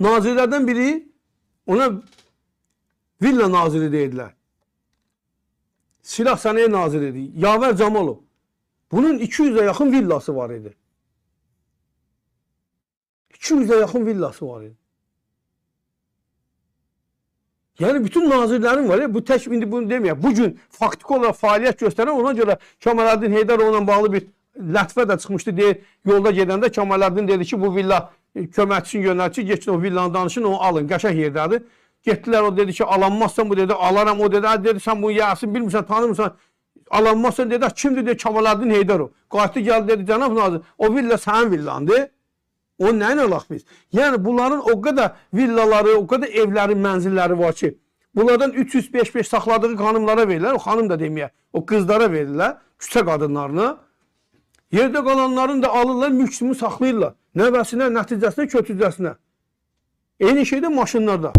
nazirlərdən biri ona villa naziri deyirlər. Silah sənaye naziri, Yavər Camalov. Bunun 200'e yaxın villası var idi. 200'e yaxın villası var idi. Yəni bütün nazirlərin var ya, bu tək indi bunu deməyək. Bu gün faktik olaraq fəaliyyət göstərən, ona görə Kemaləddin Heydarovla bağlı bir lətifə də çıxmışdı, deyir, yolda gedəndə Kemaləddin dedi ki, bu villa köməkçisini göndərdi, geçin o villanı danışın, onu alın, qəşəng yerdədir. Getdilər, o dedi ki, alanmazsan, bu dedi, alaram, o dedi, sən bunu yəsin, bilmirsən, tanımırsan, alanmazsan, dedi, kimdir, dedi, Kemaləddin Heydarov. Qayıtdı, gəldi, dedi, cənab nazir, o villa sənin villandır. O nə ilə alaq biz? Yəni, bunların o qədər villaları, o qədər evləri, mənzilləri var ki, bunlardan 300-5-5 saxladığı xanımlara verirlər, o xanım da deməyək, o qızlara verirlər, küçə qadınlarına. Yerdə qalanların da alırlar, mülksümü saxlayırlar. Nəvəsinə, nəticəsinə, kötücəsinə. Eyni şeydə maşınlarda.